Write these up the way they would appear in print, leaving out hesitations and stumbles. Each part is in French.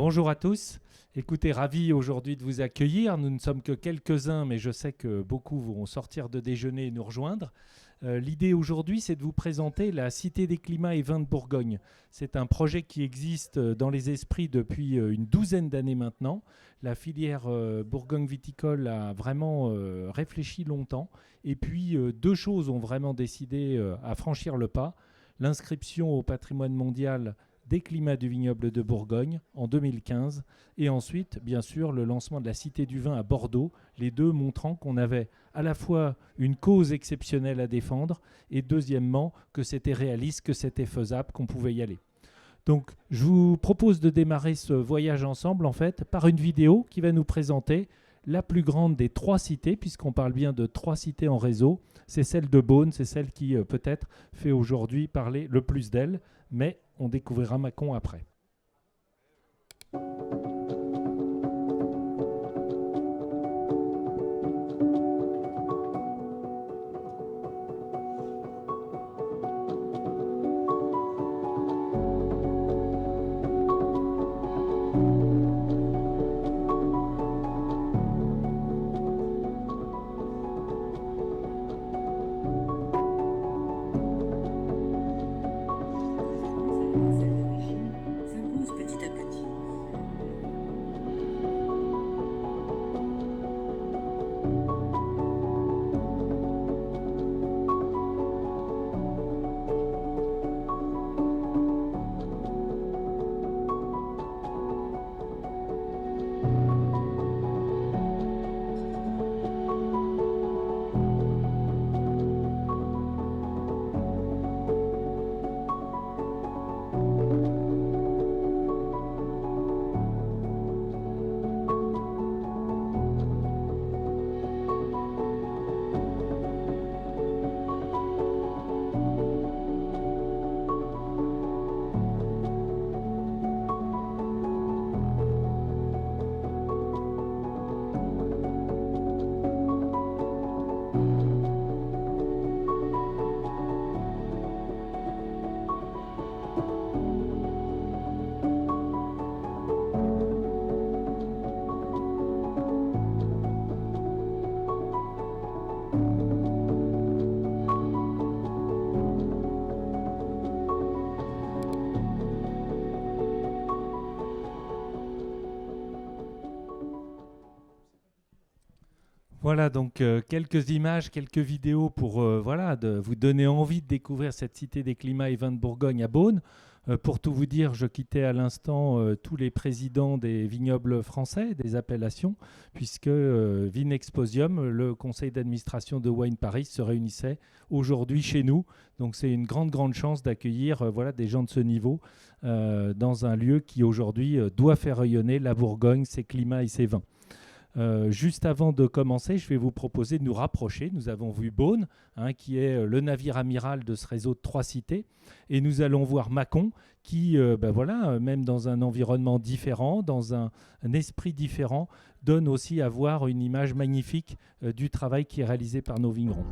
Bonjour à tous. Écoutez, ravi aujourd'hui de vous accueillir. Nous ne sommes que quelques-uns, mais je sais que beaucoup vont sortir de déjeuner et nous rejoindre. L'idée aujourd'hui, c'est de vous présenter la Cité des climats et vins de Bourgogne. C'est un projet qui existe dans les esprits depuis une douzaine d'années maintenant. La filière Bourgogne viticole a vraiment réfléchi longtemps. Et puis, deux choses ont vraiment décidé à franchir le pas. L'inscription au patrimoine mondial des climats du vignoble de Bourgogne en 2015 et ensuite, bien sûr, le lancement de la Cité du vin à Bordeaux, les deux montrant qu'on avait à la fois une cause exceptionnelle à défendre et deuxièmement, que c'était réaliste, que c'était faisable, qu'on pouvait y aller. Donc, je vous propose de démarrer ce voyage ensemble, en fait, par une vidéo qui va nous présenter la plus grande des trois cités, puisqu'on parle bien de trois cités en réseau. C'est celle de Beaune, c'est celle qui, peut-être, fait aujourd'hui parler le plus d'elle, mais on découvrira Mâcon après. S'impose petit à petit. Voilà donc quelques images, quelques vidéos pour de vous donner envie de découvrir cette cité des climats et vins de Bourgogne à Beaune. Pour tout vous dire, je quittais à l'instant tous les présidents des vignobles français, des appellations, puisque Vinexposium, le conseil d'administration de Wine Paris, se réunissait aujourd'hui chez nous. Donc c'est une grande, grande chance d'accueillir des gens de ce niveau dans un lieu qui aujourd'hui doit faire rayonner la Bourgogne, ses climats et ses vins. Juste avant de commencer, je vais vous proposer de nous rapprocher. Nous avons vu Beaune, qui est le navire amiral de ce réseau de trois cités. Et nous allons voir Mâcon, qui, même dans un environnement différent, dans un esprit différent, donne aussi à voir une image magnifique du travail qui est réalisé par nos vignerons.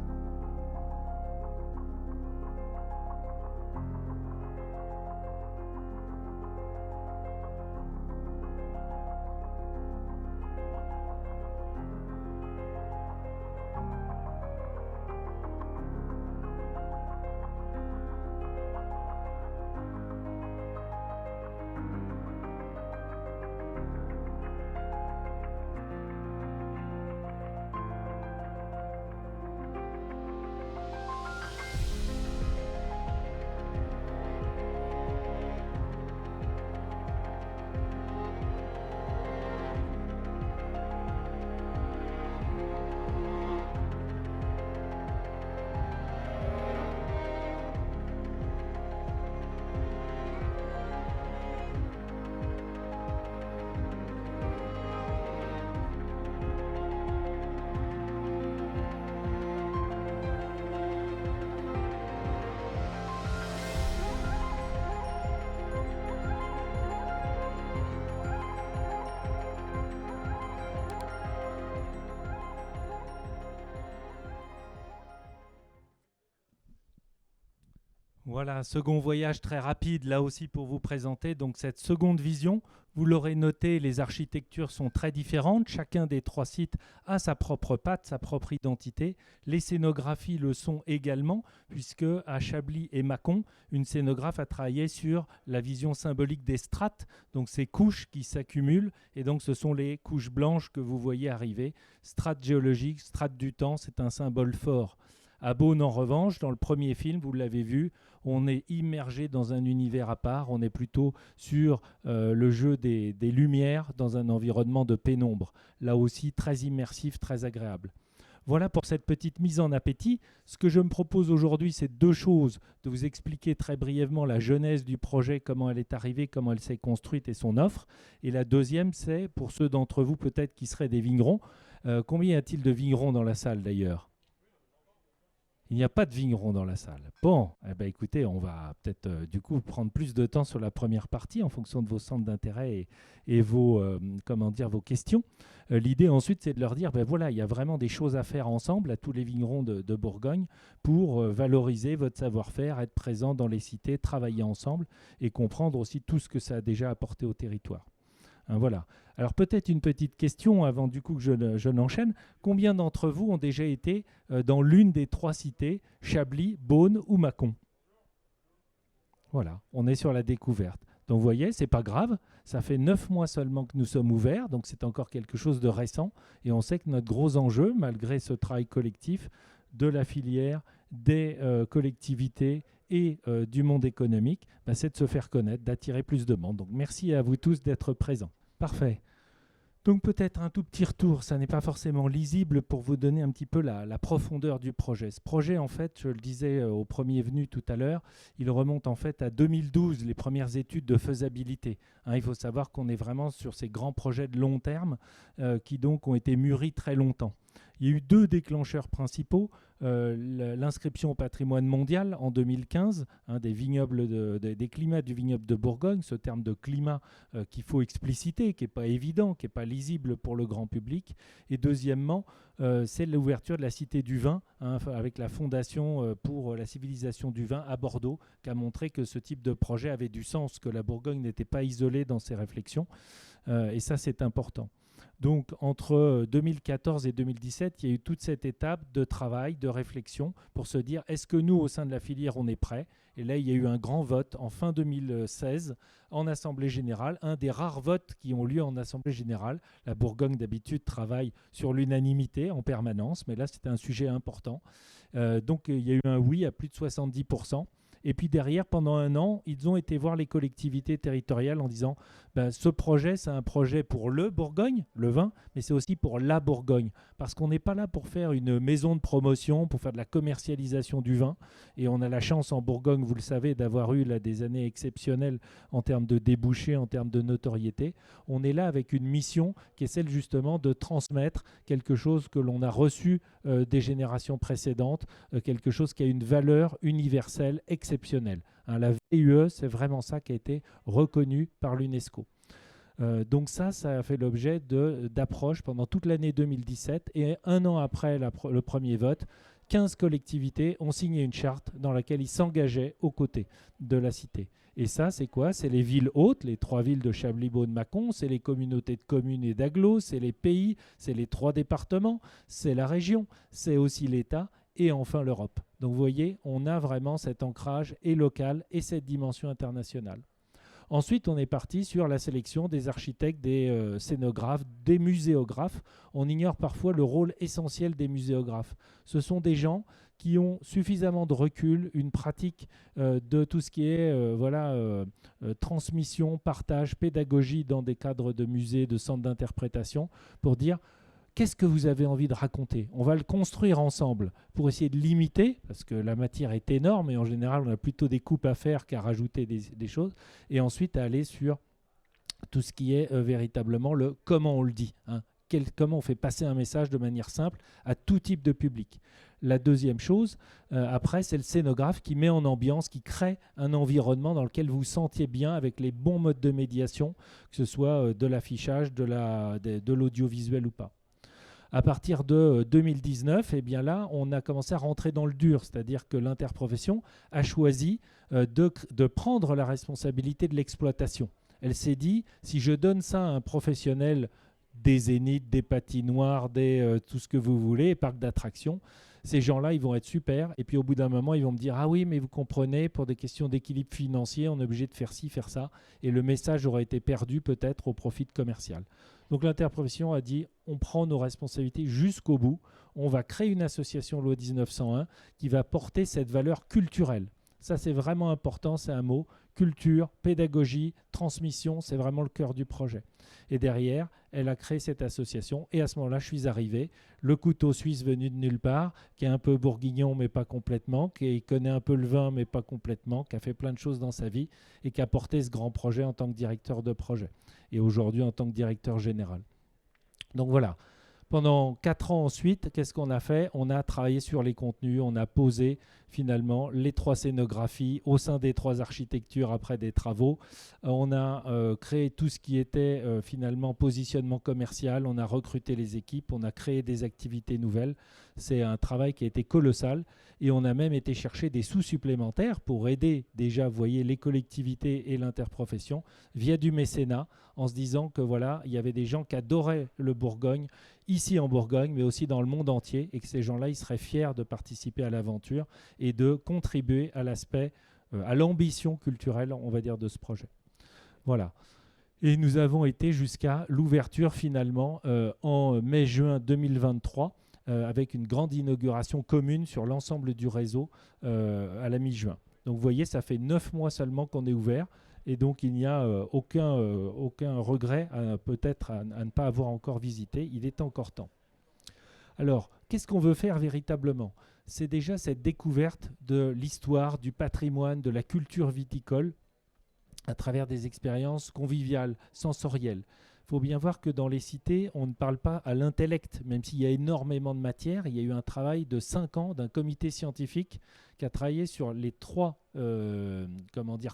Voilà, second voyage très rapide, là aussi pour vous présenter. Donc cette seconde vision, vous l'aurez noté, les architectures sont très différentes. Chacun des trois sites a sa propre patte, sa propre identité. Les scénographies le sont également, puisque à Chablis et Mâcon, une scénographe a travaillé sur la vision symbolique des strates, donc ces couches qui s'accumulent. Et donc ce sont les couches blanches que vous voyez arriver. Strates géologiques, strates du temps, c'est un symbole fort. À Beaune, en revanche, dans le premier film, vous l'avez vu, on est immergé dans un univers à part, on est plutôt sur le jeu des lumières dans un environnement de pénombre. Là aussi, très immersif, très agréable. Voilà pour cette petite mise en appétit. Ce que je me propose aujourd'hui, c'est deux choses. De vous expliquer très brièvement la genèse du projet, comment elle est arrivée, comment elle s'est construite et son offre. Et la deuxième, c'est pour ceux d'entre vous peut-être qui seraient des vignerons. Combien y a-t-il de vignerons dans la salle d'ailleurs ? Il n'y a pas de vignerons dans la salle. Bon, eh ben écoutez, on va peut-être du coup prendre plus de temps sur la première partie en fonction de vos centres d'intérêt et vos, vos questions. L'idée ensuite, c'est de leur dire, ben voilà, il y a vraiment des choses à faire ensemble à tous les vignerons de Bourgogne pour valoriser votre savoir-faire, être présent dans les cités, travailler ensemble et comprendre aussi tout ce que ça a déjà apporté au territoire. Hein, voilà. Alors peut-être une petite question avant du coup que je n'enchaîne. Combien d'entre vous ont déjà été dans l'une des trois cités, Chablis, Beaune ou Mâcon? Voilà, on est sur la découverte. Donc vous voyez, c'est pas grave, ça fait 9 mois seulement que nous sommes ouverts, donc c'est encore quelque chose de récent. Et on sait que notre gros enjeu, malgré ce travail collectif de la filière, des collectivités et du monde économique, bah, c'est de se faire connaître, d'attirer plus de monde. Donc merci à vous tous d'être présents. Parfait. Donc peut-être un tout petit retour, ça n'est pas forcément lisible pour vous donner un petit peu la profondeur du projet. Ce projet, en fait, je le disais au premier venu tout à l'heure, il remonte en fait à 2012, les premières études de faisabilité. Hein, il faut savoir qu'on est vraiment sur ces grands projets de long terme qui donc ont été mûris très longtemps. Il y a eu deux déclencheurs principaux. L'inscription au patrimoine mondial en 2015, des vignobles des climats du vignoble de Bourgogne, ce terme de climat qu'il faut expliciter, qui n'est pas évident, qui n'est pas lisible pour le grand public. Et deuxièmement, c'est l'ouverture de la Cité du Vin, avec la Fondation pour la civilisation du vin à Bordeaux, qui a montré que ce type de projet avait du sens, que la Bourgogne n'était pas isolée dans ses réflexions. Et ça, c'est important. Donc, entre 2014 et 2017, il y a eu toute cette étape de travail, de réflexion pour se dire est-ce que nous, au sein de la filière, on est prêts ? Et là, il y a eu un grand vote en fin 2016 en Assemblée générale, un des rares votes qui ont lieu en Assemblée générale. La Bourgogne, d'habitude, travaille sur l'unanimité en permanence, mais là, c'était un sujet important. Donc, il y a eu un oui à plus de 70%. Et puis derrière, pendant un an, ils ont été voir les collectivités territoriales en disant ce projet, c'est un projet pour le Bourgogne, le vin, mais c'est aussi pour la Bourgogne. Parce qu'on n'est pas là pour faire une maison de promotion, pour faire de la commercialisation du vin. Et on a la chance en Bourgogne, vous le savez, d'avoir eu là, des années exceptionnelles en termes de débouchés, en termes de notoriété. On est là avec une mission qui est celle justement de transmettre quelque chose que l'on a reçu des générations précédentes, quelque chose qui a une valeur universelle exceptionnelle. La VUE, c'est vraiment ça qui a été reconnu par l'UNESCO. Donc ça a fait l'objet d'approches pendant toute l'année 2017 et un an après le premier vote, 15 collectivités ont signé une charte dans laquelle ils s'engageaient aux côtés de la cité. Et ça, c'est quoi? C'est les villes hautes, les 3 villes de Chablis, Beaune, Mâcon, c'est les communautés de communes et d'agglos, c'est les pays, c'est les 3 départements, c'est la région, c'est aussi l'État et enfin l'Europe. Donc vous voyez, on a vraiment cet ancrage et local et cette dimension internationale. Ensuite, on est parti sur la sélection des architectes, des scénographes, des muséographes. On ignore parfois le rôle essentiel des muséographes. Ce sont des gens qui ont suffisamment de recul, une pratique de tout ce qui est transmission, partage, pédagogie dans des cadres de musées, de centres d'interprétation, pour dire qu'est-ce que vous avez envie de raconter? On va le construire ensemble pour essayer de limiter, parce que la matière est énorme et en général, on a plutôt des coupes à faire qu'à rajouter des choses. Et ensuite, aller sur tout ce qui est véritablement le comment on le dit. Comment on fait passer un message de manière simple à tout type de public. La deuxième chose, après, c'est le scénographe qui met en ambiance, qui crée un environnement dans lequel vous vous sentiez bien avec les bons modes de médiation, que ce soit de l'affichage, de l'audiovisuel ou pas. À partir de 2019, eh bien là, on a commencé à rentrer dans le dur, c'est-à-dire que l'interprofession a choisi de prendre la responsabilité de l'exploitation. Elle s'est dit, si je donne ça à un professionnel des zéniths, des patinoires, tout ce que vous voulez, parcs d'attractions, ces gens-là, ils vont être super. Et puis au bout d'un moment, ils vont me dire, ah oui, mais vous comprenez, pour des questions d'équilibre financier, on est obligé de faire ci, faire ça. Et le message aurait été perdu peut-être au profit commercial. Donc l'interprofession a dit, on prend nos responsabilités jusqu'au bout. On va créer une association loi 1901 qui va porter cette valeur culturelle. Ça, c'est vraiment important, c'est un mot. Culture, pédagogie, transmission, c'est vraiment le cœur du projet. Et derrière, elle a créé cette association. Et à ce moment-là, je suis arrivé, le couteau suisse venu de nulle part, qui est un peu bourguignon, mais pas complètement, qui connaît un peu le vin, mais pas complètement, qui a fait plein de choses dans sa vie et qui a porté ce grand projet en tant que directeur de projet. Et aujourd'hui, en tant que directeur général. Donc voilà. Pendant 4 ans ensuite, qu'est-ce qu'on a fait? On a travaillé sur les contenus, on a posé finalement les 3 scénographies au sein des 3 architectures après des travaux. On a créé tout ce qui était finalement positionnement commercial, on a recruté les équipes, on a créé des activités nouvelles. C'est un travail qui a été colossal et on a même été chercher des sous supplémentaires pour aider déjà, vous voyez, les collectivités et l'interprofession via du mécénat en se disant que voilà, il y avait des gens qui adoraient le Bourgogne, ici en Bourgogne, mais aussi dans le monde entier, et que ces gens-là, ils seraient fiers de participer à l'aventure et de contribuer à l'aspect, à l'ambition culturelle, on va dire, de ce projet. Voilà. Et nous avons été jusqu'à l'ouverture finalement en mai-juin 2023, avec une grande inauguration commune sur l'ensemble du réseau à la mi-juin. Donc vous voyez, ça fait 9 mois seulement qu'on est ouvert. Et donc, il n'y a aucun regret peut-être à ne pas avoir encore visité. Il est encore temps. Alors, qu'est-ce qu'on veut faire véritablement? C'est déjà cette découverte de l'histoire, du patrimoine, de la culture viticole à travers des expériences conviviales, sensorielles. Il faut bien voir que dans les cités, on ne parle pas à l'intellect, même s'il y a énormément de matière. Il y a eu un travail de 5 ans d'un comité scientifique qui a travaillé sur les 3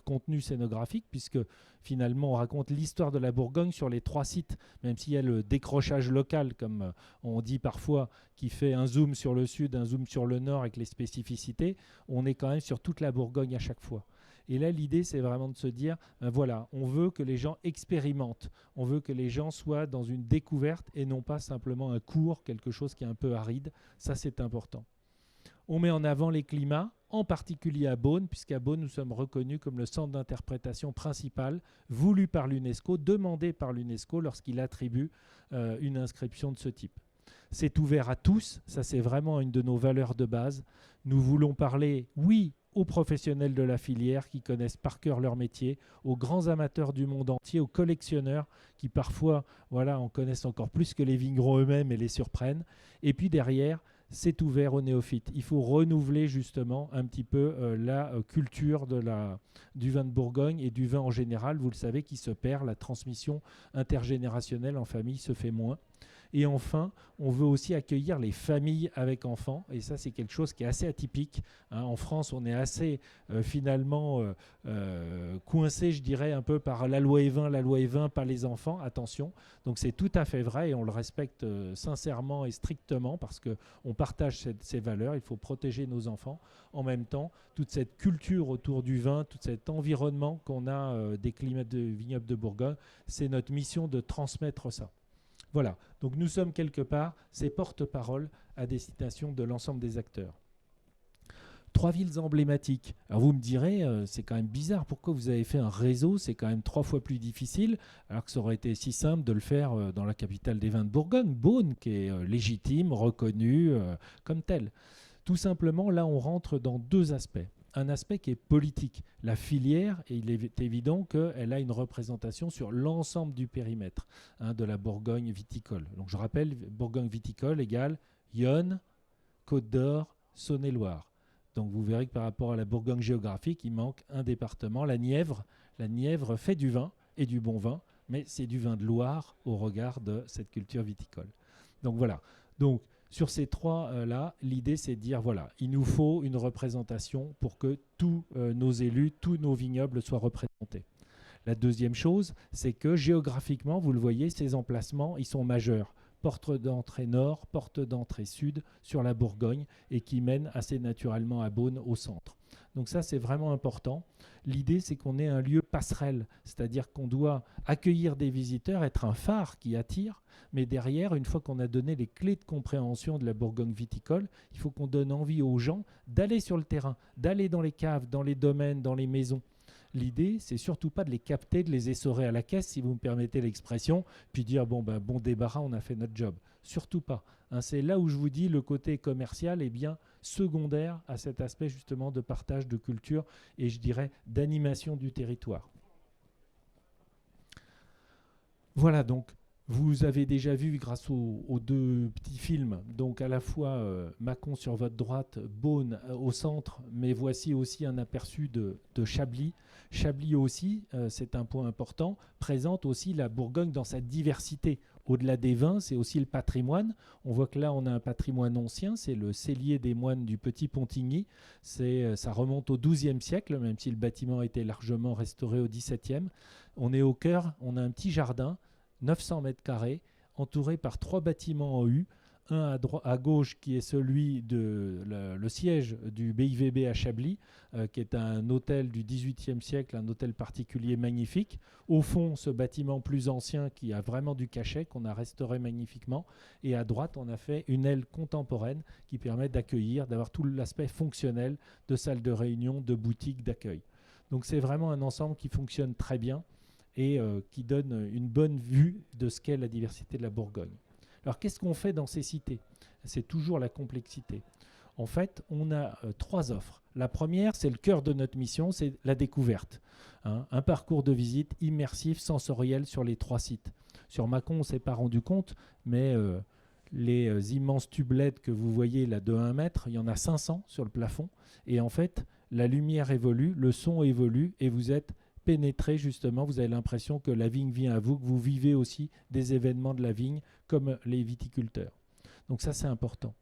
contenus scénographiques, puisque finalement on raconte l'histoire de la Bourgogne sur les 3 sites, même s'il y a le décrochage local, comme on dit parfois, qui fait un zoom sur le sud, un zoom sur le nord avec les spécificités, on est quand même sur toute la Bourgogne à chaque fois. Et là, l'idée, c'est vraiment de se dire, voilà, on veut que les gens expérimentent, on veut que les gens soient dans une découverte et non pas simplement un cours, quelque chose qui est un peu aride. Ça, c'est important. On met en avant les climats, en particulier à Beaune, puisqu'à Beaune, nous sommes reconnus comme le centre d'interprétation principal, voulu par l'UNESCO, demandé par l'UNESCO lorsqu'il attribue une inscription de ce type. C'est ouvert à tous, ça c'est vraiment une de nos valeurs de base. Nous voulons parler, oui, aux professionnels de la filière qui connaissent par cœur leur métier, aux grands amateurs du monde entier, aux collectionneurs qui parfois en connaissent encore plus que les vignerons eux-mêmes et les surprennent. Et puis derrière, c'est ouvert aux néophytes. Il faut renouveler justement un petit peu la culture du vin de Bourgogne et du vin en général. Vous le savez, qui se perd, la transmission intergénérationnelle en famille se fait moins. Et enfin, on veut aussi accueillir les familles avec enfants. Et ça, c'est quelque chose qui est assez atypique. En France, on est assez coincé, je dirais, un peu par la loi E20, pas les enfants. Attention. Donc c'est tout à fait vrai et on le respecte sincèrement et strictement parce qu'on partage ces valeurs. Il faut protéger nos enfants. En même temps, toute cette culture autour du vin, tout cet environnement qu'on a des climats de vignobles de Bourgogne, c'est notre mission de transmettre ça. Voilà, donc nous sommes quelque part ces porte-paroles à destination de l'ensemble des acteurs. 3 villes emblématiques. Alors vous me direz, c'est quand même bizarre, pourquoi vous avez fait un réseau? C'est quand même 3 fois plus difficile, alors que ça aurait été si simple de le faire dans la capitale des vins de Bourgogne, Beaune, qui est légitime, reconnue comme telle. Tout simplement, là, on rentre dans 2 aspects. Un aspect qui est politique. La filière, et il est évident qu'elle a une représentation sur l'ensemble du périmètre de la Bourgogne viticole. Donc je rappelle, Bourgogne viticole égale Yonne, Côte d'Or, Saône-et-Loire. Donc vous verrez que par rapport à la Bourgogne géographique, il manque un département, la Nièvre. La Nièvre fait du vin et du bon vin, mais c'est du vin de Loire au regard de cette culture viticole. Donc voilà. Donc, sur ces 3-là, l'idée, c'est de dire, voilà, il nous faut une représentation pour que tous nos élus, tous nos vignobles soient représentés. La deuxième chose, c'est que géographiquement, vous le voyez, ces emplacements, ils sont majeurs. porte d'entrée nord, porte d'entrée sud sur la Bourgogne et qui mène assez naturellement à Beaune au centre. Donc ça, c'est vraiment important. L'idée, c'est qu'on ait un lieu passerelle, c'est-à-dire qu'on doit accueillir des visiteurs, être un phare qui attire, mais derrière, une fois qu'on a donné les clés de compréhension de la Bourgogne viticole, il faut qu'on donne envie aux gens d'aller sur le terrain, d'aller dans les caves, dans les domaines, dans les maisons. L'idée, c'est surtout pas de les capter, de les essorer à la caisse, si vous me permettez l'expression, puis dire bon débarras, on a fait notre job. Surtout pas. Hein, c'est là où je vous dis le côté commercial est bien secondaire à cet aspect justement de partage de culture et je dirais d'animation du territoire. Voilà donc. Vous avez déjà vu, grâce aux deux petits films, donc à la fois Mâcon sur votre droite, Beaune au centre, mais voici aussi un aperçu de Chablis. Chablis aussi, c'est un point important, présente aussi la Bourgogne dans sa diversité. Au-delà des vins, c'est aussi le patrimoine. On voit que là, on a un patrimoine ancien, c'est le cellier des moines du Petit Pontigny. Ça remonte au XIIe siècle, même si le bâtiment a été largement restauré au XVIIe. On est au cœur, on a un petit jardin, 900 mètres carrés, entouré par 3 bâtiments en U, un à gauche qui est celui de le siège du BIVB à Chablis, qui est un hôtel du XVIIIe siècle, un hôtel particulier magnifique. Au fond, ce bâtiment plus ancien qui a vraiment du cachet, qu'on a restauré magnifiquement. Et à droite, on a fait une aile contemporaine qui permet d'accueillir, d'avoir tout l'aspect fonctionnel de salle de réunion, de boutique, d'accueil. Donc c'est vraiment un ensemble qui fonctionne très bien et qui donne une bonne vue de ce qu'est la diversité de la Bourgogne. Alors qu'est-ce qu'on fait dans ces cités ? C'est toujours la complexité. En fait, on a 3 offres. La première, c'est le cœur de notre mission, c'est la découverte. Hein, un parcours de visite immersif, sensoriel sur les 3 sites. Sur Mâcon, on ne s'est pas rendu compte, mais les immenses tubelettes que vous voyez là de 1 mètre, il y en a 500 sur le plafond. Et en fait, la lumière évolue, le son évolue et vous êtes pénétré justement, vous avez l'impression que la vigne vient à vous, que vous vivez aussi des événements de la vigne comme les viticulteurs. Donc ça, c'est important.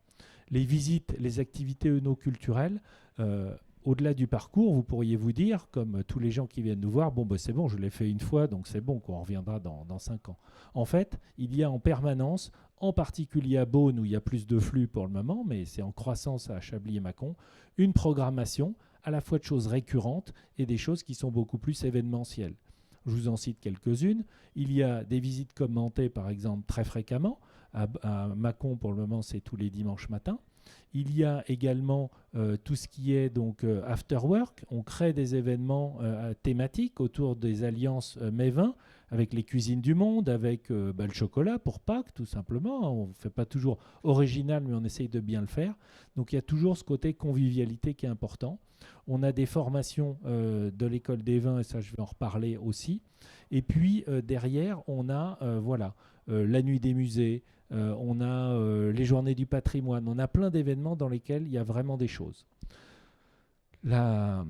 Les visites, les activités œnoculturelles, au-delà du parcours, vous pourriez vous dire, comme tous les gens qui viennent nous voir, c'est bon, je l'ai fait une fois, donc c'est bon, on reviendra dans 5 ans. En fait, il y a en permanence, en particulier à Beaune, où il y a plus de flux pour le moment, mais c'est en croissance à Chablis et Mâcon, une programmation à la fois de choses récurrentes et des choses qui sont beaucoup plus événementielles. Je vous en cite quelques-unes. Il y a des visites commentées, par exemple, très fréquemment. À Mâcon, pour le moment, c'est tous les dimanches matins. Il y a également tout ce qui est donc after work. On crée des événements thématiques autour des alliances mets-vins, avec les cuisines du monde, avec le chocolat pour Pâques, tout simplement. On ne fait pas toujours original, mais on essaye de bien le faire. Donc il y a toujours ce côté convivialité qui est important. On a des formations de l'école des vins, et ça je vais en reparler aussi. Et puis derrière, on a la nuit des musées, on a les journées du patrimoine, on a plein d'événements dans lesquels il y a vraiment des choses. La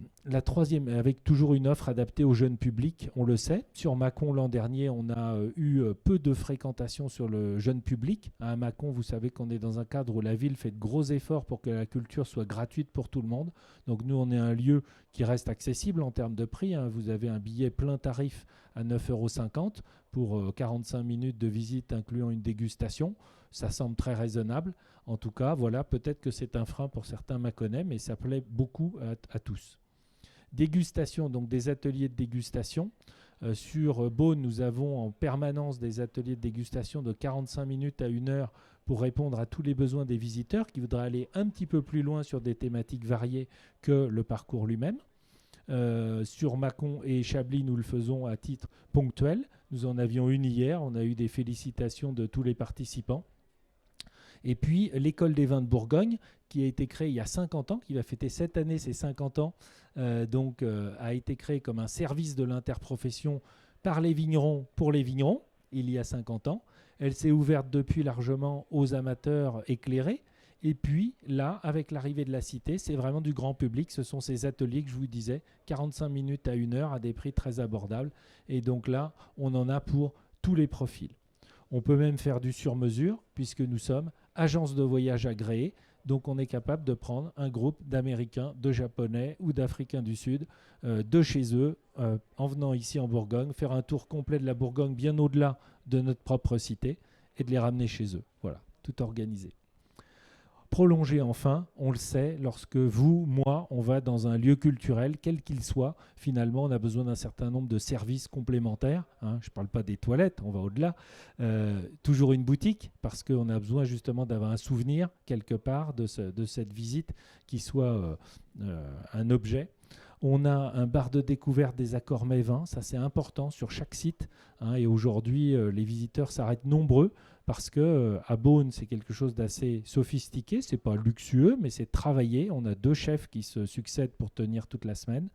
troisième, avec toujours une offre adaptée au jeune public, on le sait. Sur Mâcon, l'an dernier, on a eu peu de fréquentation sur le jeune public. À Mâcon, vous savez qu'on est dans un cadre où la ville fait de gros efforts pour que la culture soit gratuite pour tout le monde. Donc nous, on est un lieu qui reste accessible en termes de prix. Hein. Vous avez un billet plein tarif à 9,50 € pour 45 minutes de visite incluant une dégustation. Ça semble très raisonnable. En tout cas, voilà, peut-être que c'est un frein pour certains Mâconnais, mais ça plaît beaucoup à tous. Dégustation, donc des ateliers de dégustation. Sur Beaune, nous avons en permanence des ateliers de dégustation de 45 minutes à 1 heure pour répondre à tous les besoins des visiteurs qui voudraient aller un petit peu plus loin sur des thématiques variées que le parcours lui-même. Sur Mâcon et Chablis, nous le faisons à titre ponctuel. Nous en avions une hier, on a eu des félicitations de tous les participants. Et puis l'école des vins de Bourgogne, qui a été créée il y a 50 ans, qui va fêter cette année ses 50 ans, a été créée comme un service de l'interprofession par les vignerons pour les vignerons, il y a 50 ans. Elle s'est ouverte depuis largement aux amateurs éclairés. Et puis là, avec l'arrivée de la cité, c'est vraiment du grand public. Ce sont ces ateliers que je vous disais, 45 minutes à 1 heure à des prix très abordables. Et donc là, on en a pour tous les profils. On peut même faire du sur-mesure puisque nous sommes agence de voyage agréée. Donc on est capable de prendre un groupe d'Américains, de Japonais ou d'Africains du Sud de chez eux en venant ici en Bourgogne, faire un tour complet de la Bourgogne bien au-delà de notre propre cité et de les ramener chez eux. Voilà, tout organisé. Prolonger enfin, on le sait, lorsque vous, moi, on va dans un lieu culturel, quel qu'il soit, finalement, on a besoin d'un certain nombre de services complémentaires. Hein. Je ne parle pas des toilettes, on va au-delà. Toujours une boutique, parce qu'on a besoin justement d'avoir un souvenir, quelque part, de cette visite, qui soit un objet. On a un bar de découverte des accords mets-vins, ça c'est important sur chaque site. Hein, et aujourd'hui, les visiteurs s'arrêtent nombreux parce que à Beaune, c'est quelque chose d'assez sophistiqué. C'est pas luxueux, mais c'est travaillé. On a 2 chefs qui se succèdent pour tenir toute la semaine.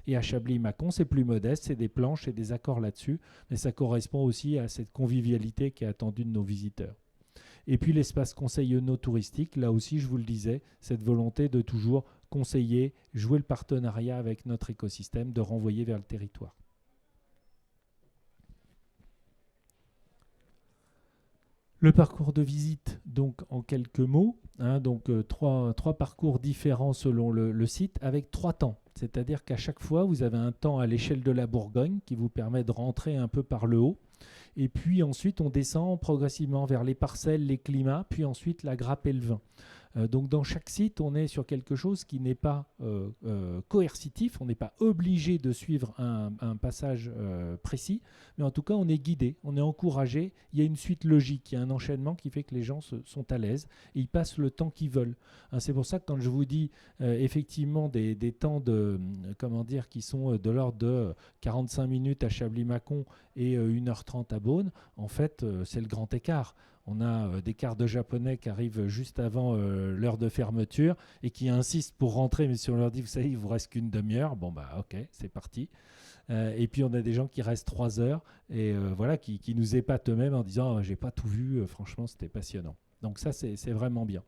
Et à Chablis-Mâcon, c'est plus modeste, c'est des planches et des accords là-dessus. Mais ça correspond aussi à cette convivialité qui est attendue de nos visiteurs. Et puis l'espace conseil touristique, là aussi, je vous le disais, cette volonté de toujours conseiller, jouer le partenariat avec notre écosystème, de renvoyer vers le territoire. Le parcours de visite, donc en quelques mots, hein, donc trois parcours différents selon le site, avec 3 temps. C'est-à-dire qu'à chaque fois, vous avez un temps à l'échelle de la Bourgogne qui vous permet de rentrer un peu par le haut. Et puis ensuite, on descend progressivement vers les parcelles, les climats, puis ensuite la grappe et le vin. Donc dans chaque site, on est sur quelque chose qui n'est pas coercitif, on n'est pas obligé de suivre un passage précis, mais en tout cas on est guidé, on est encouragé, il y a une suite logique, il y a un enchaînement qui fait que les gens sont à l'aise et ils passent le temps qu'ils veulent. Hein, c'est pour ça que quand je vous dis effectivement des temps qui sont de l'ordre de 45 minutes à Chablis-Mâcon et 1h30 à Beaune, en fait c'est le grand écart. On a des quarts de japonais qui arrivent juste avant l'heure de fermeture et qui insistent pour rentrer, mais si on leur dit, vous savez, il vous reste qu'une demi-heure, bon bah ok, c'est parti. Et puis on a des gens qui restent 3 heures et voilà, qui nous épatent eux-mêmes en disant, j'ai pas tout vu, franchement c'était passionnant. Donc ça c'est vraiment bien.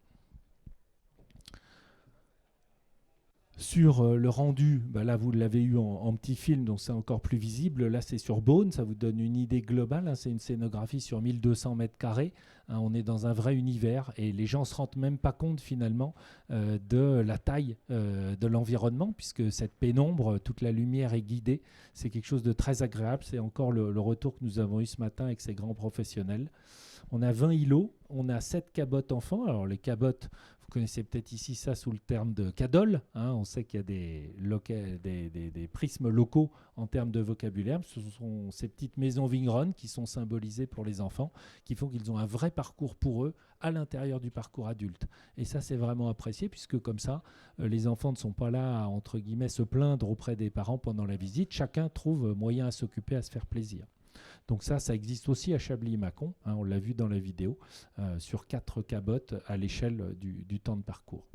Sur le rendu, bah là vous l'avez eu en petit film, donc c'est encore plus visible. Là c'est sur Beaune, ça vous donne une idée globale. Hein, c'est une scénographie sur 1200 mètres carrés. Hein, on est dans un vrai univers et les gens ne se rendent même pas compte finalement de la taille de l'environnement, puisque cette pénombre, toute la lumière est guidée. C'est quelque chose de très agréable. C'est encore le retour que nous avons eu ce matin avec ces grands professionnels. On a 20 îlots, on a 7 cabottes enfants. Alors les cabottes, vous connaissez peut-être ici ça sous le terme de cadole. Hein. On sait qu'il y a des prismes locaux en termes de vocabulaire. Ce sont ces petites maisons vigneronnes qui sont symbolisées pour les enfants, qui font qu'ils ont un vrai parcours pour eux à l'intérieur du parcours adulte. Et ça, c'est vraiment apprécié, puisque comme ça, les enfants ne sont pas là à, entre guillemets, se plaindre auprès des parents pendant la visite. Chacun trouve moyen à s'occuper, à se faire plaisir. Donc ça existe aussi à Chablis-Mâcon, hein, on l'a vu dans la vidéo, sur 4 cabottes à l'échelle du temps de parcours.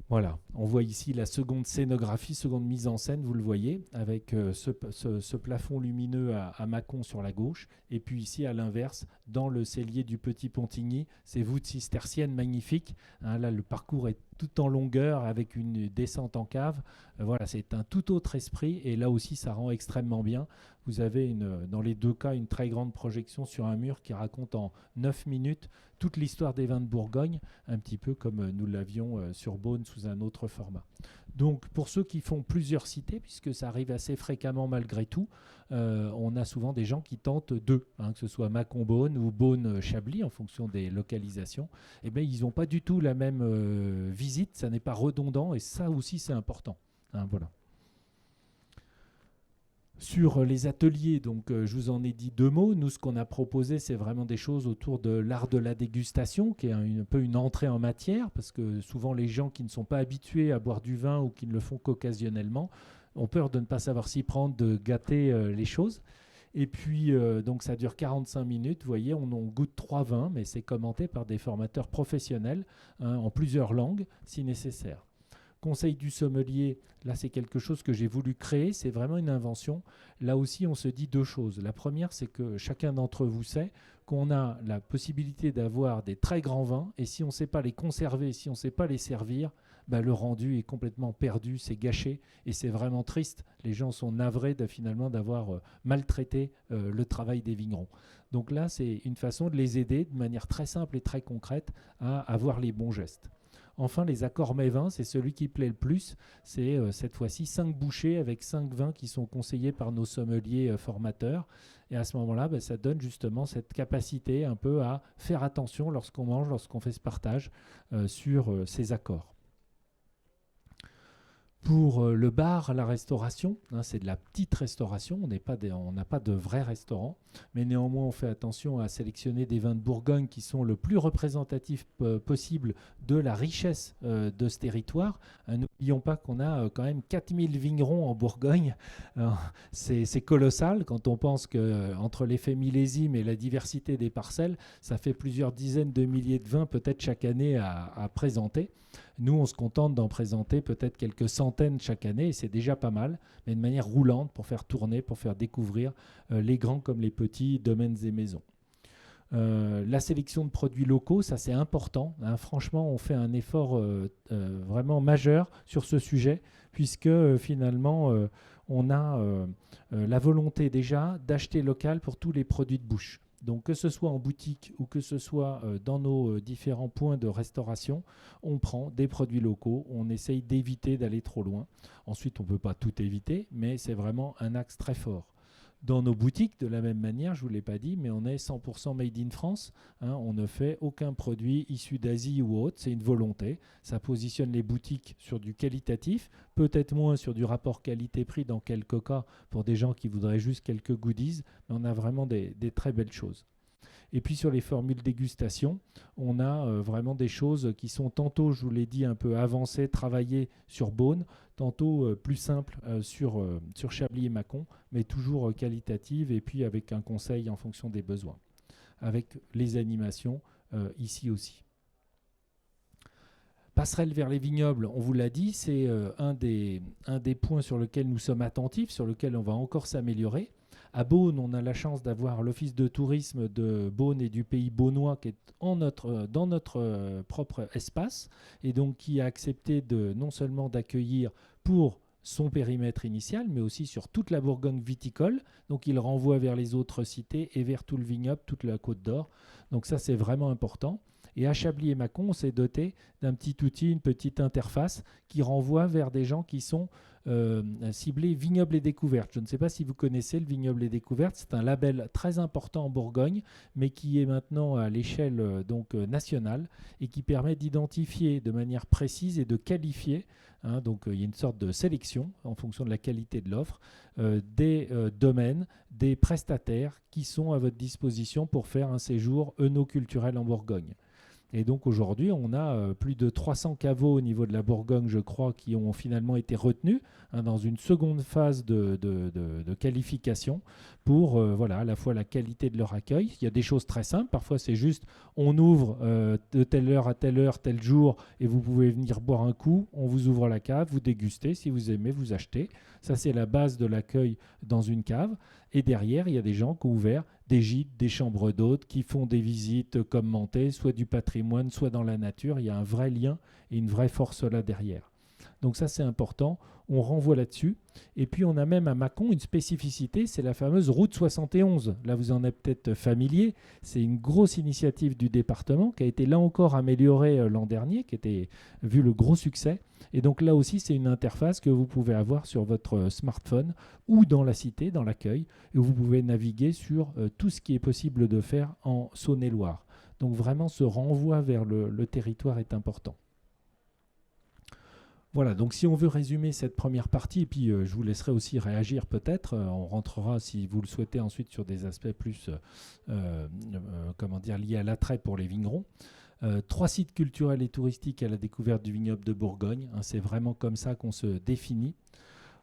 Voilà, on voit ici la seconde scénographie, seconde mise en scène, vous le voyez, avec ce plafond lumineux à Mâcon sur la gauche, et puis ici à l'inverse, dans le cellier du Petit Pontigny, ces voûtes cisterciennes magnifiques. Hein, là, le parcours est tout en longueur avec une descente en cave. Voilà, c'est un tout autre esprit, et là aussi, ça rend extrêmement bien. Vous avez dans les 2 cas une très grande projection sur un mur qui raconte en 9 minutes toute l'histoire des vins de Bourgogne, un petit peu comme nous l'avions sur Beaune sous un autre format. Donc pour ceux qui font plusieurs cités, puisque ça arrive assez fréquemment malgré tout, on a souvent des gens qui tentent 2, hein, que ce soit Mâcon-Beaune ou Beaune-Chablis en fonction des localisations. Eh bien, ils n'ont pas du tout la même visite, ça n'est pas redondant et ça aussi c'est important. Hein, voilà. Sur les ateliers, donc je vous en ai dit 2 mots. Nous, ce qu'on a proposé, c'est vraiment des choses autour de l'art de la dégustation, qui est un peu une entrée en matière, parce que souvent les gens qui ne sont pas habitués à boire du vin ou qui ne le font qu'occasionnellement ont peur de ne pas savoir s'y prendre, de gâter les choses. Et puis, donc ça dure 45 minutes. Vous voyez, on goûte 3 vins, mais c'est commenté par des formateurs professionnels, hein, en plusieurs langues, si nécessaire. Conseil du sommelier, là c'est quelque chose que j'ai voulu créer, c'est vraiment une invention. Là aussi on se dit 2 choses. La première, c'est que chacun d'entre vous sait qu'on a la possibilité d'avoir des très grands vins et si on ne sait pas les conserver, si on ne sait pas les servir, bah, le rendu est complètement perdu, c'est gâché et c'est vraiment triste. Les gens sont navrés finalement d'avoir maltraité le travail des vignerons. Donc là c'est une façon de les aider de manière très simple et très concrète à avoir les bons gestes. Enfin, les accords mets-vins, c'est celui qui plaît le plus. C'est cette fois-ci 5 bouchées avec 5 vins qui sont conseillés par nos sommeliers formateurs. Et à ce moment-là, ça donne justement cette capacité un peu à faire attention lorsqu'on mange, lorsqu'on fait ce partage sur ces accords. Pour le bar, la restauration, c'est de la petite restauration, on n'a pas de vrai restaurant, mais néanmoins on fait attention à sélectionner des vins de Bourgogne qui sont le plus représentatifs possible de la richesse de ce territoire. N'oublions pas qu'on a quand même 4000 vignerons en Bourgogne. C'est colossal quand on pense qu'entre l'effet millésime et la diversité des parcelles, ça fait plusieurs dizaines de milliers de vins peut-être chaque année à présenter. Nous, on se contente d'en présenter peut-être quelques centaines chaque année, et c'est déjà pas mal, mais de manière roulante pour faire tourner, pour faire découvrir les grands comme les petits domaines et maisons. La sélection de produits locaux, ça c'est important. Franchement, on fait un effort vraiment majeur sur ce sujet, puisque finalement, on a la volonté déjà d'acheter local pour tous les produits de bouche. Donc que ce soit en boutique ou que ce soit dans nos différents points de restauration, on prend des produits locaux, on essaye d'éviter d'aller trop loin. Ensuite, on ne peut pas tout éviter, mais c'est vraiment un axe très fort. Dans nos boutiques, de la même manière, je ne vous l'ai pas dit, mais on est 100% made in France. On ne fait aucun produit issu d'Asie ou autre, c'est une volonté. Ça positionne les boutiques sur du qualitatif, peut-être moins sur du rapport qualité-prix dans quelques cas pour des gens qui voudraient juste quelques goodies, mais on a vraiment des très belles choses. Et puis sur les formules dégustation, on a vraiment des choses qui sont tantôt, je vous l'ai dit, un peu avancées, travaillées sur Beaune, tantôt plus simples sur Chablis et Mâcon, mais toujours qualitatives et puis avec un conseil en fonction des besoins, avec les animations ici aussi. Passerelle vers les vignobles, on vous l'a dit, c'est un des points sur lesquels nous sommes attentifs, sur lequel on va encore s'améliorer. À Beaune, on a la chance d'avoir l'Office de tourisme de Beaune et du Pays Beaunois qui est dans notre propre espace et donc qui a accepté non seulement d'accueillir pour son périmètre initial, mais aussi sur toute la Bourgogne viticole. Donc il renvoie vers les autres cités et vers tout le vignoble, toute la Côte d'Or. Donc ça, c'est vraiment important. Et à Chablis et Mâcon, on s'est doté d'un petit outil, une petite interface qui renvoie vers des gens qui sont ciblés vignobles et découvertes. Je ne sais pas si vous connaissez le vignoble et découvertes. C'est un label très important en Bourgogne, mais qui est maintenant à l'échelle nationale et qui permet d'identifier de manière précise et de qualifier. Donc il y a une sorte de sélection en fonction de la qualité de l'offre des domaines, des prestataires qui sont à votre disposition pour faire un séjour œnoculturel en Bourgogne. Et donc aujourd'hui, on a plus de 300 caveaux au niveau de la Bourgogne, je crois, qui ont finalement été retenus dans une seconde phase de qualification pour à la fois la qualité de leur accueil. Il y a des choses très simples. Parfois, c'est juste on ouvre de telle heure à telle heure, tel jour, et vous pouvez venir boire un coup. On vous ouvre la cave, vous dégustez. Si vous aimez, vous achetez. Ça, c'est la base de l'accueil dans une cave. Et derrière, il y a des gens qui ont ouvert des gîtes, des chambres d'hôtes, qui font des visites commentées, soit du patrimoine, soit dans la nature. Il y a un vrai lien et une vraie force là derrière. Donc ça, c'est important. On renvoie là-dessus. Et puis, on a même à Mâcon une spécificité, c'est la fameuse route 71. Là, vous en êtes peut-être familier. C'est une grosse initiative du département qui a été là encore améliorée l'an dernier, qui était vu le gros succès. Et donc là aussi, c'est une interface que vous pouvez avoir sur votre smartphone ou dans la cité, dans l'accueil, et vous pouvez naviguer sur tout ce qui est possible de faire en Saône-et-Loire. Donc vraiment, ce renvoi vers le territoire est important. Voilà, donc si on veut résumer cette première partie, et puis je vous laisserai aussi réagir peut-être, on rentrera si vous le souhaitez ensuite sur des aspects plus liés à l'attrait pour les vignerons. 3 sites culturels et touristiques à la découverte du vignoble de Bourgogne, c'est vraiment comme ça qu'on se définit.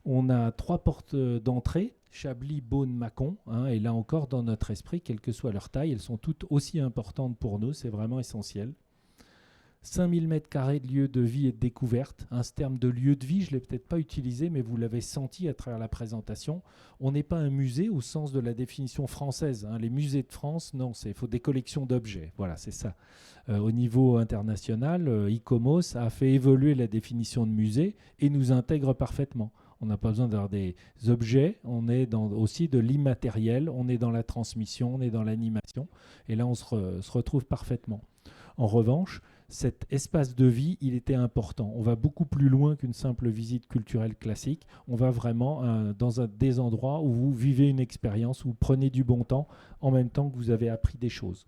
On a 3 portes d'entrée, Chablis, Beaune, Mâcon, et là encore dans notre esprit, quelle que soit leur taille, elles sont toutes aussi importantes pour nous, c'est vraiment essentiel. 5000 m² de lieux de vie et de découverte. Ce terme de lieu de vie, je ne l'ai peut-être pas utilisé, mais vous l'avez senti à travers la présentation. On n'est pas un musée au sens de la définition française. Les musées de France, non, il faut des collections d'objets. Voilà, c'est ça. Au niveau international, ICOMOS a fait évoluer la définition de musée et nous intègre parfaitement. On n'a pas besoin d'avoir des objets, on est aussi de l'immatériel, on est dans la transmission, on est dans l'animation. Et là, on se retrouve parfaitement. En revanche, cet espace de vie, il était important. On va beaucoup plus loin qu'une simple visite culturelle classique. On va vraiment dans des endroits où vous vivez une expérience, où vous prenez du bon temps en même temps que vous avez appris des choses.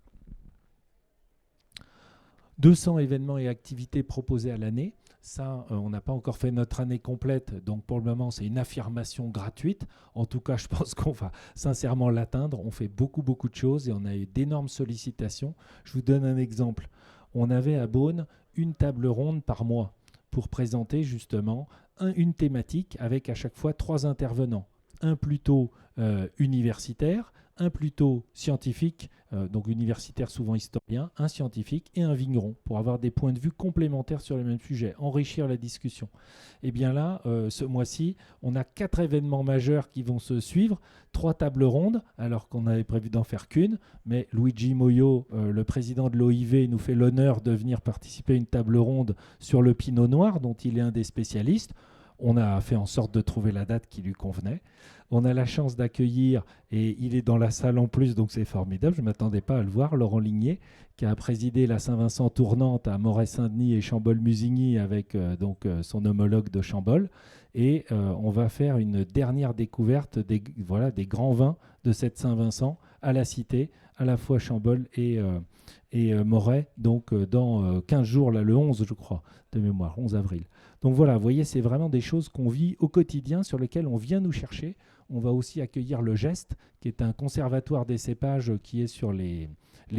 200 événements et activités proposés à l'année. Ça, on n'a pas encore fait notre année complète, donc pour le moment, c'est une affirmation gratuite. En tout cas, je pense qu'on va sincèrement l'atteindre. On fait beaucoup, beaucoup de choses et on a eu d'énormes sollicitations. Je vous donne un exemple. On avait à Beaune une table ronde par mois pour présenter justement une thématique avec à chaque fois 3 intervenants. Un plutôt universitaire, un plutôt scientifique, donc universitaire souvent historien, un scientifique et un vigneron, pour avoir des points de vue complémentaires sur le même sujet, enrichir la discussion. Et bien là, ce mois-ci, on a 4 événements majeurs qui vont se suivre, 3 tables rondes, alors qu'on avait prévu d'en faire qu'une, mais Luigi Moyo, le président de l'OIV, nous fait l'honneur de venir participer à une table ronde sur le pinot noir, dont il est un des spécialistes. On a fait en sorte de trouver la date qui lui convenait. On a la chance d'accueillir, et il est dans la salle en plus, donc c'est formidable, je ne m'attendais pas à le voir, Laurent Ligné, qui a présidé la Saint-Vincent tournante à Moret-Saint-Denis et Chambol-Musigny avec son homologue de Chambol. Et on va faire une dernière découverte des grands vins de cette Saint-Vincent à la Cité, à la fois Chambol et Moret, donc dans 15 jours, là, le 11 je crois, de mémoire, 11 avril. Donc voilà, vous voyez, c'est vraiment des choses qu'on vit au quotidien, sur lesquelles on vient nous chercher. On va aussi accueillir le Geste, qui est un conservatoire des cépages qui est sur les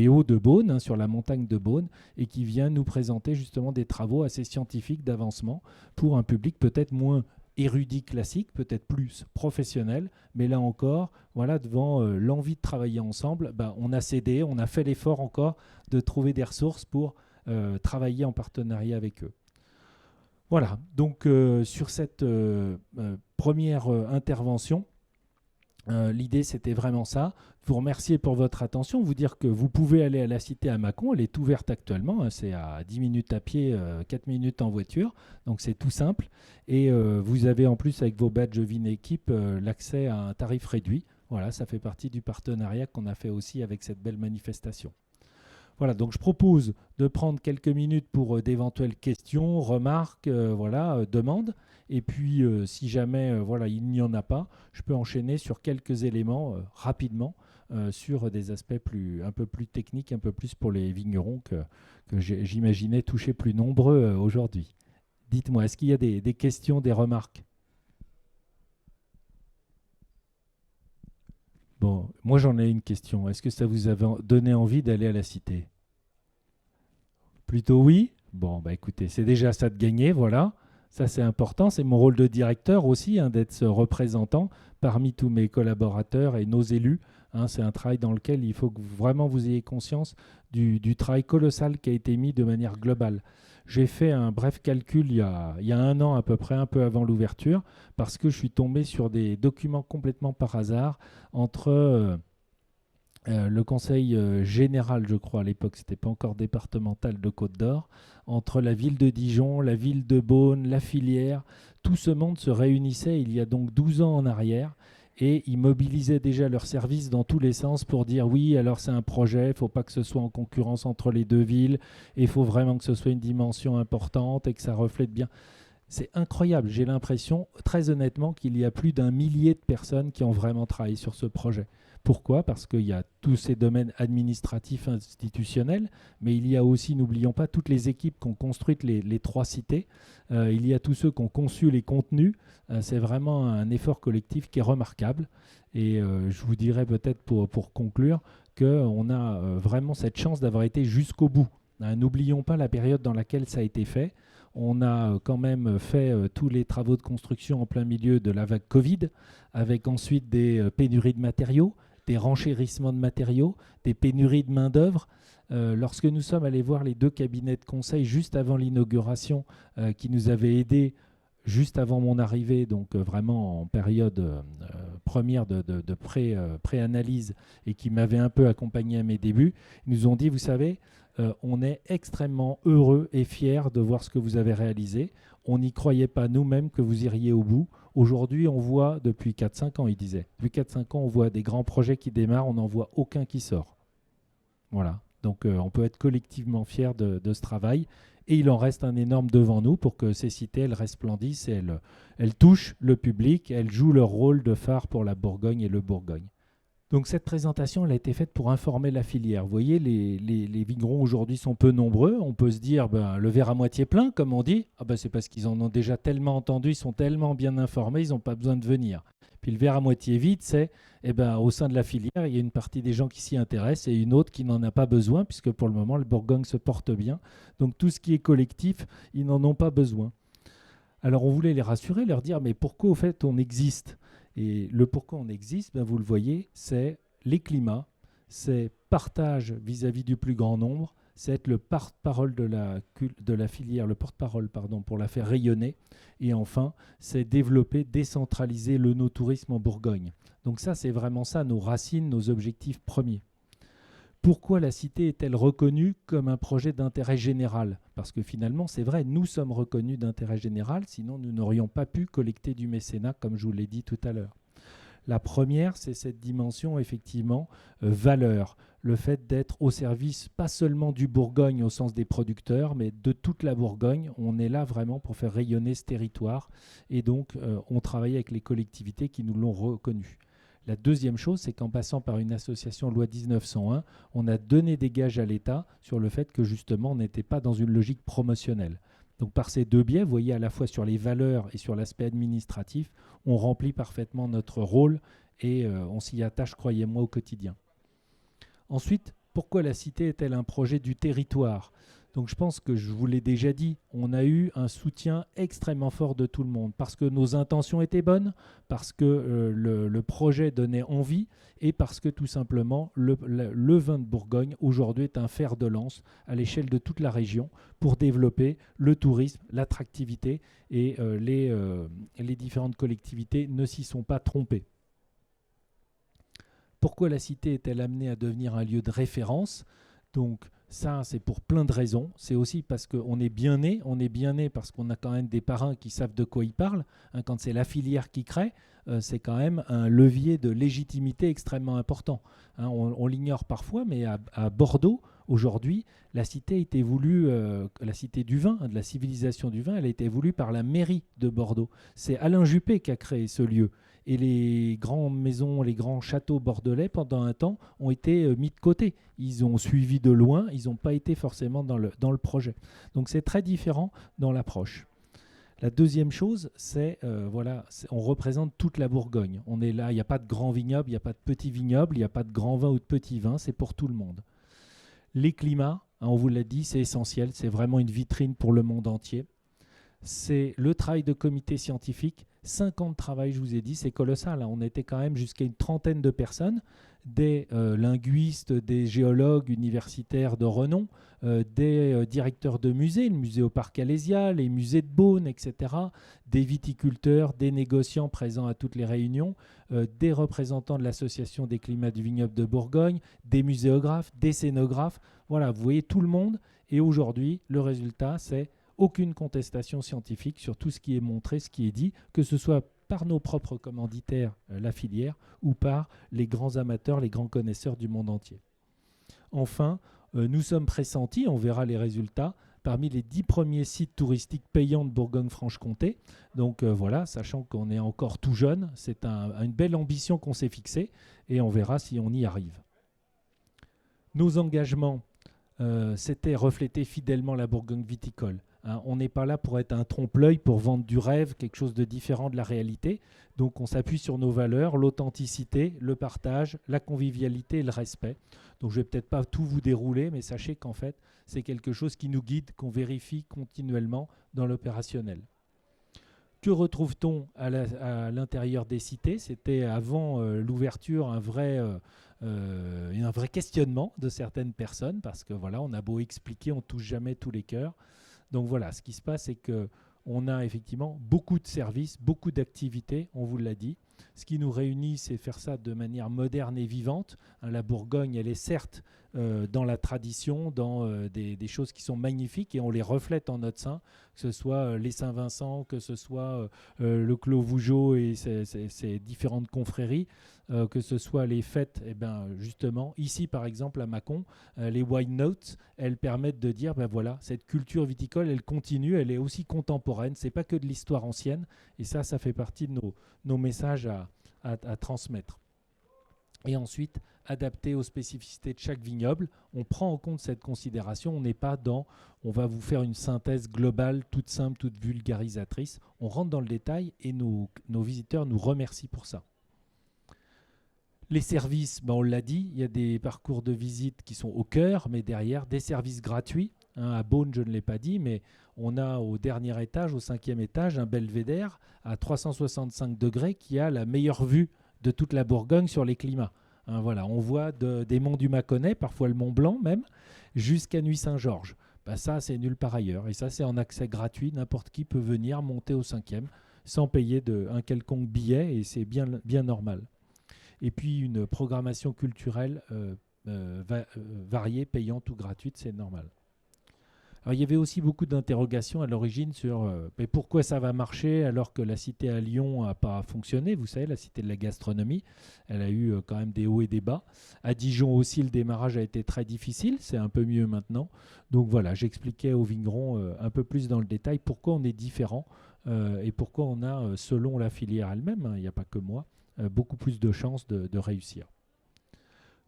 hauts de Beaune, sur la montagne de Beaune, et qui vient nous présenter justement des travaux assez scientifiques d'avancement pour un public peut-être moins érudit classique, peut-être plus professionnel, mais là encore, voilà, devant l'envie de travailler ensemble, on a cédé, on a fait l'effort encore de trouver des ressources pour travailler en partenariat avec eux. Voilà, donc sur cette première intervention, l'idée c'était vraiment ça, vous remercier pour votre attention, vous dire que vous pouvez aller à la Cité à Mâcon, elle est ouverte actuellement, c'est à 10 minutes à pied, 4 minutes en voiture, donc c'est tout simple, et vous avez en plus avec vos badges Vinéquipe l'accès à un tarif réduit. Voilà, ça fait partie du partenariat qu'on a fait aussi avec cette belle manifestation. Voilà, donc je propose de prendre quelques minutes pour d'éventuelles questions, remarques, demandes. Et puis, si jamais il n'y en a pas, je peux enchaîner sur quelques éléments rapidement sur des aspects un peu plus techniques, un peu plus pour les vignerons que j'imaginais toucher plus nombreux aujourd'hui. Dites-moi, est-ce qu'il y a des questions, des remarques ? Bon, moi j'en ai une question. Est-ce que ça vous a donné envie d'aller à la Cité ? Plutôt oui ? Bon, écoutez, c'est déjà ça de gagner, voilà. Ça c'est important, c'est mon rôle de directeur aussi, d'être ce représentant parmi tous mes collaborateurs et nos élus. C'est un travail dans lequel il faut que vraiment vous ayez conscience du travail colossal qui a été mis de manière globale. J'ai fait un bref calcul il y a 1 an à peu près, un peu avant l'ouverture, parce que je suis tombé sur des documents complètement par hasard entre le conseil général, je crois, à l'époque, ce n'était pas encore départemental de Côte-d'Or, entre la ville de Dijon, la ville de Beaune, la filière. Tout ce monde se réunissait il y a donc 12 ans en arrière et ils mobilisaient déjà leurs services dans tous les sens pour dire oui, alors c'est un projet, il ne faut pas que ce soit en concurrence entre les 2 villes, et il faut vraiment que ce soit une dimension importante et que ça reflète bien. C'est incroyable, j'ai l'impression, très honnêtement, qu'il y a plus d'1 millier de personnes qui ont vraiment travaillé sur ce projet. Pourquoi ? Parce qu'il y a tous ces domaines administratifs, institutionnels, mais il y a aussi, n'oublions pas, toutes les équipes qui ont construit les 3 cités. Il y a tous ceux qui ont conçu les contenus. C'est vraiment un effort collectif qui est remarquable. Et je vous dirais peut-être pour conclure qu'on a vraiment cette chance d'avoir été jusqu'au bout. N'oublions pas la période dans laquelle ça a été fait. On a quand même fait tous les travaux de construction en plein milieu de la vague Covid, avec ensuite des pénuries de matériaux, des renchérissements de matériaux, des pénuries de main-d'œuvre. Lorsque nous sommes allés voir les 2 cabinets de conseil juste avant l'inauguration qui nous avaient aidés juste avant mon arrivée, donc vraiment en période première de pré-analyse et qui m'avaient un peu accompagné à mes débuts, ils nous ont dit, vous savez, on est extrêmement heureux et fiers de voir ce que vous avez réalisé. On n'y croyait pas nous-mêmes que vous iriez au bout. Aujourd'hui, on voit, depuis 4-5 ans, il disait, depuis 4-5 ans, on voit des grands projets qui démarrent, on n'en voit aucun qui sort. Voilà. Donc on peut être collectivement fier de ce travail. Et il en reste un énorme devant nous pour que ces cités elles resplendissent et elles touchent le public, elles jouent leur rôle de phare pour la Bourgogne et le Bourgogne. Donc cette présentation, elle a été faite pour informer la filière. Vous voyez, les vignerons aujourd'hui sont peu nombreux. On peut se dire, le verre à moitié plein, comme on dit. Ah c'est parce qu'ils en ont déjà tellement entendu, ils sont tellement bien informés, ils n'ont pas besoin de venir. Puis le verre à moitié vide, c'est, au sein de la filière, il y a une partie des gens qui s'y intéressent et une autre qui n'en a pas besoin, puisque pour le moment, le Bourgogne se porte bien. Donc tout ce qui est collectif, ils n'en ont pas besoin. Alors on voulait les rassurer, leur dire, mais pourquoi au fait on existe ? Et le pourquoi on existe, vous le voyez, c'est les climats, c'est partage vis-à-vis du plus grand nombre, c'est être le porte-parole de la filière, le porte-parole pour la faire rayonner. Et enfin, c'est développer, décentraliser le no-tourisme en Bourgogne. Donc ça, c'est vraiment ça, nos racines, nos objectifs premiers. Pourquoi la cité est-elle reconnue comme un projet d'intérêt général ? Parce que finalement, c'est vrai, nous sommes reconnus d'intérêt général, sinon nous n'aurions pas pu collecter du mécénat, comme je vous l'ai dit tout à l'heure. La première, c'est cette dimension, effectivement, valeur. Le fait d'être au service, pas seulement du Bourgogne au sens des producteurs, mais de toute la Bourgogne. On est là vraiment pour faire rayonner ce territoire. Et donc, on travaille avec les collectivités qui nous l'ont reconnu. La deuxième chose, c'est qu'en passant par une association loi 1901, on a donné des gages à l'État sur le fait que justement on n'était pas dans une logique promotionnelle. Donc par ces deux biais, vous voyez à la fois sur les valeurs et sur l'aspect administratif, on remplit parfaitement notre rôle et on s'y attache, croyez-moi, au quotidien. Ensuite, pourquoi la cité est-elle un projet du territoire ? Donc je pense que je vous l'ai déjà dit, on a eu un soutien extrêmement fort de tout le monde parce que nos intentions étaient bonnes, parce que le projet donnait envie et parce que tout simplement le vin de Bourgogne aujourd'hui est un fer de lance à l'échelle de toute la région pour développer le tourisme, l'attractivité et les différentes collectivités ne s'y sont pas trompées. Pourquoi la cité est-elle amenée à devenir un lieu de référence ? Donc ça, c'est pour plein de raisons. C'est aussi parce qu'on est bien né. On est bien né parce qu'on a quand même des parrains qui savent de quoi ils parlent. Quand c'est la filière qui crée, c'est quand même un levier de légitimité extrêmement important. On l'ignore parfois, mais à Bordeaux, aujourd'hui, la cité a été voulue, la cité du vin, de la civilisation du vin, elle a été voulue par la mairie de Bordeaux. C'est Alain Juppé qui a créé ce lieu. Et les grandes maisons, les grands châteaux bordelais, pendant un temps, ont été mis de côté. Ils ont suivi de loin, ils n'ont pas été forcément dans le projet. Donc c'est très différent dans l'approche. La deuxième chose, c'est on représente toute la Bourgogne. On est là, il n'y a pas de grands vignobles, il n'y a pas de petits vignobles, il n'y a pas de grands vins ou de petits vins, c'est pour tout le monde. Les climats, on vous l'a dit, c'est essentiel, c'est vraiment une vitrine pour le monde entier. C'est le travail de comité scientifique. 5 ans de travail, je vous ai dit, c'est colossal. On était quand même jusqu'à une trentaine de personnes, des linguistes, des géologues universitaires de renom, des directeurs de musées, le musée au Parc Alésia, les musées de Beaune, etc., des viticulteurs, des négociants présents à toutes les réunions, des représentants de l'Association des climats du vignoble de Bourgogne, des muséographes, des scénographes. Voilà, vous voyez tout le monde. Et aujourd'hui, le résultat, c'est aucune contestation scientifique sur tout ce qui est montré, ce qui est dit, que ce soit par nos propres commanditaires, la filière, ou par les grands amateurs, les grands connaisseurs du monde entier. Enfin, nous sommes pressentis, on verra les résultats, parmi les 10 premiers sites touristiques payants de Bourgogne-Franche-Comté. Donc voilà, sachant qu'on est encore tout jeune, c'est une belle ambition qu'on s'est fixée et on verra si on y arrive. Nos engagements, c'était refléter fidèlement la Bourgogne viticole. On n'est pas là pour être un trompe-l'œil, pour vendre du rêve, quelque chose de différent de la réalité. Donc on s'appuie sur nos valeurs, l'authenticité, le partage, la convivialité et le respect. Donc je ne vais peut-être pas tout vous dérouler, mais sachez qu'en fait, c'est quelque chose qui nous guide, qu'on vérifie continuellement dans l'opérationnel. Que retrouve-t-on à l'intérieur des cités ? C'était avant l'ouverture un vrai questionnement de certaines personnes, parce que voilà, on a beau expliquer, on ne touche jamais tous les cœurs. Donc voilà, ce qui se passe, c'est qu'on a effectivement beaucoup de services, beaucoup d'activités, on vous l'a dit. Ce qui nous réunit, c'est faire ça de manière moderne et vivante. La Bourgogne, elle est certes dans la tradition, dans des choses qui sont magnifiques et on les reflète en notre sein, que ce soit les Saint-Vincent, que ce soit le Clos Vougeot et ses différentes confréries, que ce soit les fêtes, et ben justement, ici par exemple à Mâcon, les wine notes, elles permettent de dire, ben voilà, cette culture viticole, elle continue, elle est aussi contemporaine, c'est pas que de l'histoire ancienne, et ça fait partie de nos messages à transmettre. Et ensuite, adapté aux spécificités de chaque vignoble, on prend en compte cette considération, on n'est pas dans, on va vous faire une synthèse globale, toute simple, toute vulgarisatrice, on rentre dans le détail et nos visiteurs nous remercient pour ça. Les services, ben on l'a dit, il y a des parcours de visite qui sont au cœur, mais derrière, des services gratuits. À Beaune, je ne l'ai pas dit, mais on a au dernier étage, au 5e étage, un belvédère à 365 degrés qui a la meilleure vue de toute la Bourgogne sur les climats. Voilà, on voit des monts du Mâconnais, parfois le Mont Blanc même, jusqu'à Nuits-Saint-Georges. Ça, c'est nulle part ailleurs. Et ça, c'est en accès gratuit. N'importe qui peut venir monter au 5e sans payer un quelconque billet, et c'est bien normal. Et puis une programmation culturelle variée, payante ou gratuite, c'est normal. Alors, il y avait aussi beaucoup d'interrogations à l'origine sur mais pourquoi ça va marcher alors que la cité à Lyon n'a pas fonctionné. Vous savez, la cité de la gastronomie, elle a eu quand même des hauts et des bas. À Dijon aussi, le démarrage a été très difficile, c'est un peu mieux maintenant. Donc voilà, j'expliquais aux vignerons un peu plus dans le détail pourquoi on est différent et pourquoi on a, selon la filière elle-même, il n'y a pas que moi, beaucoup plus de chances de réussir.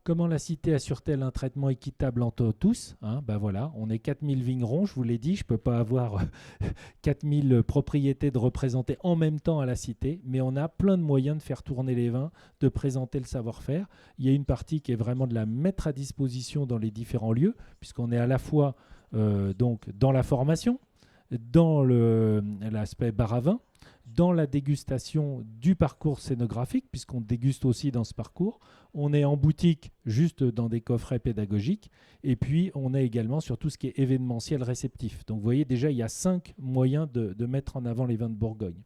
Comment la cité assure-t-elle un traitement équitable entre tous ? Voilà, on est 4000 vignerons, je vous l'ai dit, je ne peux pas avoir 4000 propriétés de représenter en même temps à la cité, mais on a plein de moyens de faire tourner les vins, de présenter le savoir-faire. Il y a une partie qui est vraiment de la mettre à disposition dans les différents lieux, puisqu'on est à la fois donc dans la formation, dans l'aspect bar à vin, dans la dégustation du parcours scénographique, puisqu'on déguste aussi dans ce parcours. On est en boutique, juste dans des coffrets pédagogiques. Et puis, on est également sur tout ce qui est événementiel réceptif. Donc, vous voyez, déjà, il y a 5 moyens de mettre en avant les vins de Bourgogne.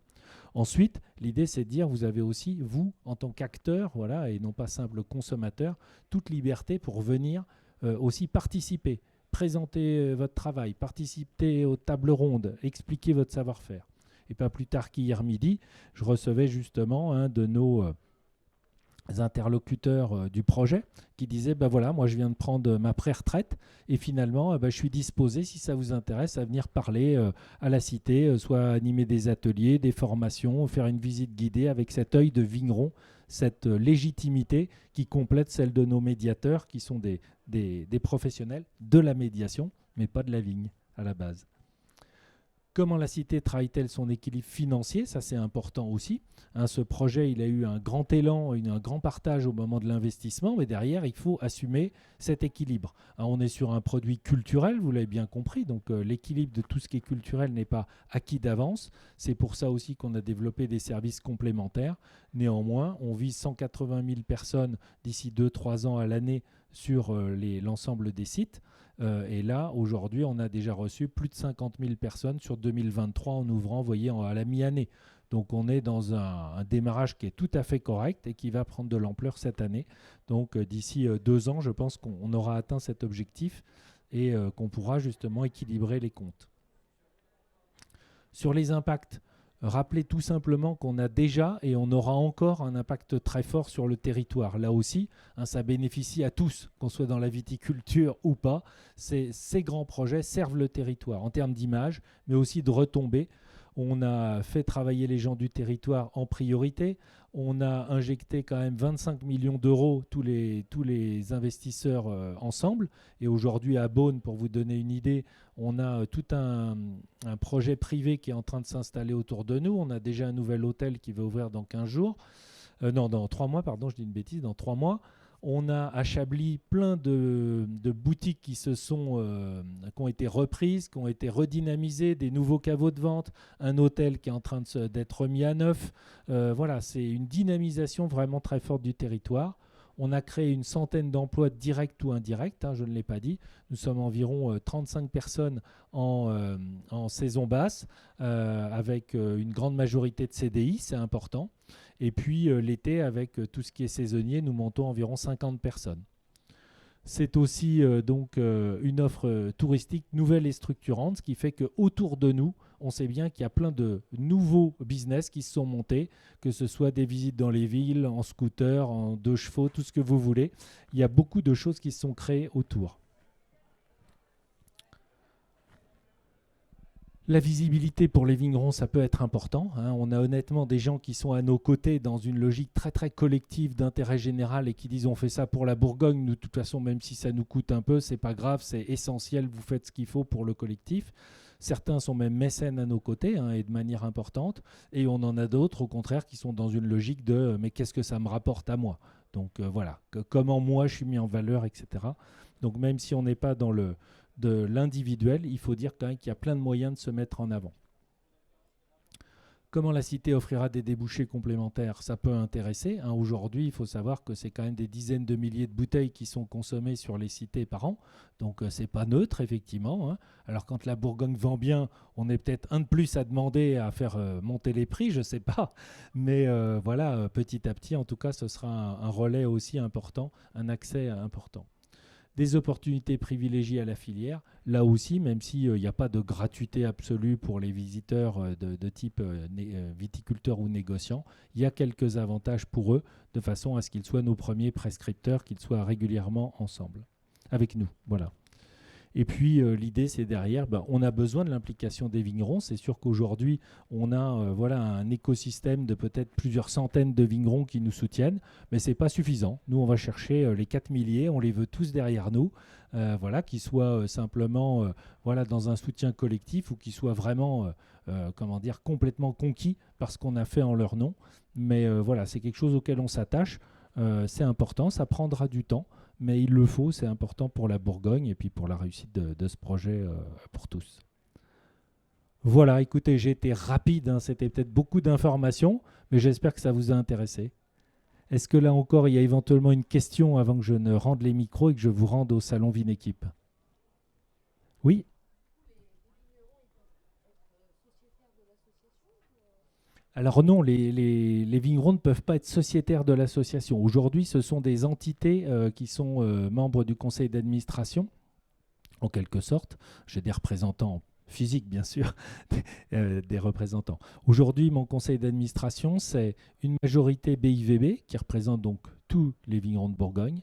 Ensuite, l'idée, c'est de dire, vous avez aussi, vous, en tant qu'acteur, voilà, et non pas simple consommateur, toute liberté pour venir aussi participer, présenter votre travail, participer aux tables rondes, expliquer votre savoir-faire. Et pas plus tard qu'hier midi, je recevais justement un de nos interlocuteurs du projet qui disait voilà, moi je viens de prendre ma pré-retraite et finalement je suis disposé, si ça vous intéresse, à venir parler à la cité, soit animer des ateliers, des formations, faire une visite guidée avec cet œil de vigneron, cette légitimité qui complète celle de nos médiateurs qui sont des professionnels de la médiation, mais pas de la vigne à la base. Comment la cité travaille-t-elle son équilibre financier ? Ça, c'est important aussi. Ce projet, il a eu un grand élan, un grand partage au moment de l'investissement, mais derrière, il faut assumer cet équilibre. On est sur un produit culturel, vous l'avez bien compris, donc l'équilibre de tout ce qui est culturel n'est pas acquis d'avance. C'est pour ça aussi qu'on a développé des services complémentaires. Néanmoins, on vise 180 000 personnes d'ici 2-3 ans à l'année sur l'ensemble des sites. Et là, aujourd'hui, on a déjà reçu plus de 50 000 personnes sur 2023 en ouvrant, vous voyez, à la mi-année. Donc, on est dans un démarrage qui est tout à fait correct et qui va prendre de l'ampleur cette année. Donc, d'ici 2 ans, je pense qu'on aura atteint cet objectif et qu'on pourra justement équilibrer les comptes. Sur les impacts, rappelez tout simplement qu'on a déjà et on aura encore un impact très fort sur le territoire. Là aussi, ça bénéficie à tous, qu'on soit dans la viticulture ou pas. Ces grands projets servent le territoire en termes d'image, mais aussi de retombées. On a fait travailler les gens du territoire en priorité. On a injecté quand même 25 millions d'euros, tous les investisseurs ensemble. Et aujourd'hui, à Beaune, pour vous donner une idée, on a tout un projet privé qui est en train de s'installer autour de nous. On a déjà un nouvel hôtel qui va ouvrir dans 15 jours. Dans 3 mois, pardon, je dis une bêtise, dans 3 mois. On a à Chablis plein de boutiques qui ont été reprises, qui ont été redynamisées, des nouveaux caveaux de vente, un hôtel qui est en train d'être remis à neuf. Voilà, c'est une dynamisation vraiment très forte du territoire. On a créé une centaine d'emplois directs ou indirects, je ne l'ai pas dit. Nous sommes environ 35 personnes en saison basse, avec une grande majorité de CDI, c'est important. Et puis l'été, avec tout ce qui est saisonnier, nous montons environ 50 personnes. C'est aussi donc une offre touristique nouvelle et structurante, ce qui fait qu'autour de nous, on sait bien qu'il y a plein de nouveaux business qui se sont montés, que ce soit des visites dans les villes, en scooter, en 2 chevaux, tout ce que vous voulez. Il y a beaucoup de choses qui se sont créées autour. La visibilité pour les vignerons, ça peut être important, hein. On a honnêtement des gens qui sont à nos côtés dans une logique très très collective d'intérêt général et qui disent on fait ça pour la Bourgogne, nous de toute façon même si ça nous coûte un peu, c'est pas grave, c'est essentiel, vous faites ce qu'il faut pour le collectif. Certains sont même mécènes à nos côtés, hein, et de manière importante, et on en a d'autres au contraire qui sont dans une logique de mais qu'est-ce que ça me rapporte à moi. Donc voilà, comment moi je suis mis en valeur, etc. Donc même si on n'est pas dans de l'individuel, il faut dire quand même qu'il y a plein de moyens de se mettre en avant. Comment la cité offrira des débouchés complémentaires? Ça peut intéresser, hein. Aujourd'hui, il faut savoir que c'est quand même des dizaines de milliers de bouteilles qui sont consommées sur les cités par an. Donc, c'est pas neutre, effectivement, hein. Alors, quand la Bourgogne vend bien, on est peut-être un de plus à demander à faire monter les prix, je ne sais pas. Mais voilà, petit à petit, en tout cas, ce sera un relais aussi important, un accès important. Des opportunités privilégiées à la filière. Là aussi, même s'il n'y a pas de gratuité absolue pour les visiteurs de type viticulteur ou négociant, il y a quelques avantages pour eux, de façon à ce qu'ils soient nos premiers prescripteurs, qu'ils soient régulièrement ensemble, avec nous. Voilà. Et puis l'idée, c'est derrière, on a besoin de l'implication des vignerons. C'est sûr qu'aujourd'hui, on a voilà, un écosystème de peut-être plusieurs centaines de vignerons qui nous soutiennent, mais ce n'est pas suffisant. Nous, on va chercher les 4 milliers, on les veut tous derrière nous, voilà, qu'ils soient simplement voilà, dans un soutien collectif ou qu'ils soient vraiment comment dire, complètement conquis par ce qu'on a fait en leur nom. Mais voilà, c'est quelque chose auquel on s'attache. C'est important, ça prendra du temps. Mais il le faut, c'est important pour la Bourgogne et puis pour la réussite de ce projet pour tous. Voilà, écoutez, j'ai été rapide, hein, c'était peut-être beaucoup d'informations, mais j'espère que ça vous a intéressé. Est-ce que là encore, il y a éventuellement une question avant que je ne rende les micros et que je vous rende au salon Vinéquipe? Oui. Alors non, les vignerons ne peuvent pas être sociétaires de l'association. Aujourd'hui, ce sont des entités qui sont membres du conseil d'administration, en quelque sorte. J'ai des représentants physiques, bien sûr, des représentants. Aujourd'hui, mon conseil d'administration, c'est une majorité BIVB, qui représente donc tous les vignerons de Bourgogne,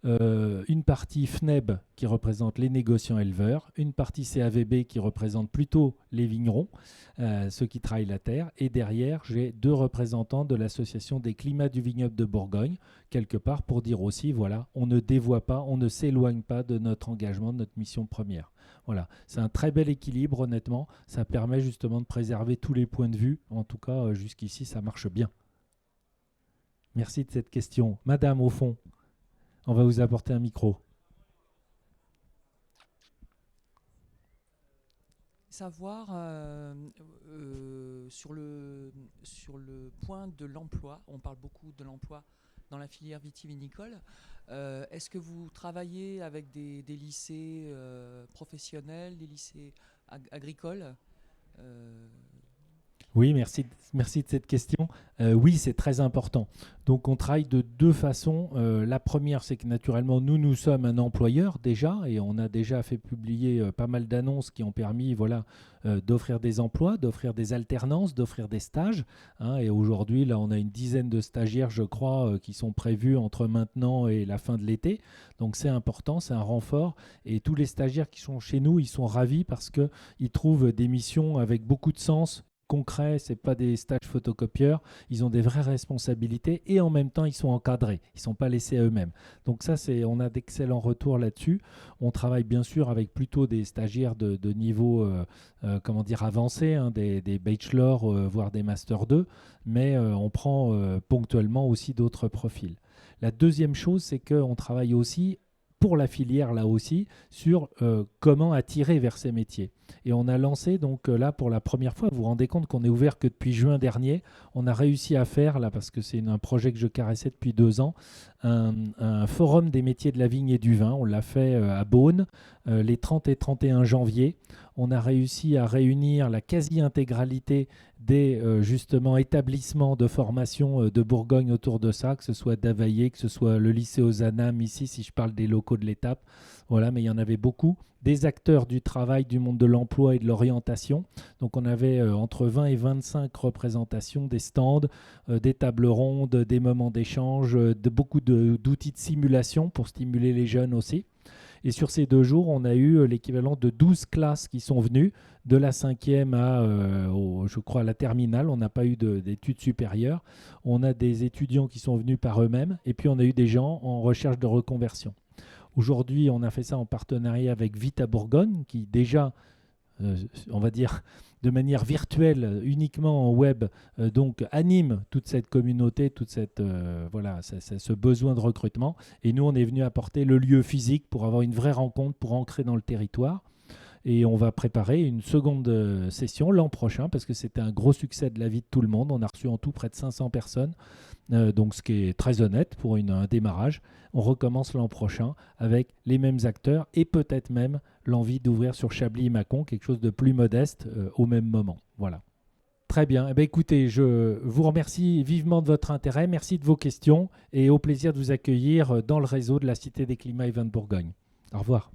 une partie FNEB qui représente les négociants éleveurs, une partie CAVB qui représente plutôt les vignerons, ceux qui travaillent la terre, et derrière j'ai 2 représentants de l'association des climats du vignoble de Bourgogne, quelque part pour dire aussi, voilà, on ne dévoie pas, on ne s'éloigne pas de notre engagement, de notre mission première. Voilà, c'est un très bel équilibre, honnêtement, ça permet justement de préserver tous les points de vue, en tout cas jusqu'ici ça marche bien. Merci de cette question. Madame, au fond, on va vous apporter un micro. Savoir sur le point de l'emploi, on parle beaucoup de l'emploi dans la filière vitivinicole. Est-ce que vous travaillez avec des lycées professionnels, des lycées agricoles Oui, merci de cette question. Oui, c'est très important. Donc, on travaille de 2 façons. La première, c'est que naturellement, nous sommes un employeur déjà, et on a déjà fait publier pas mal d'annonces qui ont permis voilà, d'offrir des emplois, d'offrir des alternances, d'offrir des stages, hein. Et aujourd'hui, là, on a une dizaine de stagiaires, je crois, qui sont prévus entre maintenant et la fin de l'été. Donc, c'est important, c'est un renfort. Et tous les stagiaires qui sont chez nous, ils sont ravis parce qu'ils trouvent des missions avec beaucoup de sens, concret, ce n'est pas des stages photocopieurs, ils ont des vraies responsabilités et en même temps ils sont encadrés, ils ne sont pas laissés à eux-mêmes. Donc ça, on a d'excellents retours là-dessus. On travaille bien sûr avec plutôt des stagiaires de niveau comment dire, avancé, hein, des bachelors, voire des master 2, mais on prend ponctuellement aussi d'autres profils. La deuxième chose, c'est qu'on travaille aussi pour la filière là aussi, sur comment attirer vers ces métiers. Et on a lancé donc là pour la première fois, vous vous rendez compte qu'on est ouvert que depuis juin dernier, on a réussi à faire, là parce que c'est un projet que je caressais depuis 2 ans, un forum des métiers de la vigne et du vin. On l'a fait à Beaune les 30 et 31 janvier. on a réussi à réunir la quasi-intégralité des justement établissements de formation de Bourgogne autour de ça, que ce soit Davaillé, que ce soit le lycée Ozanam ici, si je parle des locaux de l'étape. Voilà, mais il y en avait beaucoup. Des acteurs du travail, du monde de l'emploi et de l'orientation. Donc on avait entre 20 et 25 représentations, des stands, des tables rondes, des moments d'échange, beaucoup d'outils de simulation pour stimuler les jeunes aussi. Et sur ces 2 jours, on a eu l'équivalent de 12 classes qui sont venues, de la 5e je crois, à la terminale. On n'a pas eu d'études supérieures. On a des étudiants qui sont venus par eux-mêmes. Et puis, on a eu des gens en recherche de reconversion. Aujourd'hui, on a fait ça en partenariat avec Vita Bourgogne, qui déjà, on va dire, de manière virtuelle, uniquement en web, donc anime toute cette communauté, ce besoin de recrutement. Et nous, on est venu apporter le lieu physique pour avoir une vraie rencontre, pour ancrer dans le territoire. Et on va préparer une seconde session l'an prochain, parce que c'était un gros succès de la vie de tout le monde. On a reçu en tout près de 500 personnes, donc ce qui est très honnête pour un démarrage. On recommence l'an prochain avec les mêmes acteurs et peut-être même l'envie d'ouvrir sur Chablis et Mâcon quelque chose de plus modeste au même moment. Voilà. Très bien. Eh bien, écoutez, je vous remercie vivement de votre intérêt. Merci de vos questions et au plaisir de vous accueillir dans le réseau de la Cité des Climats Event Bourgogne. Au revoir.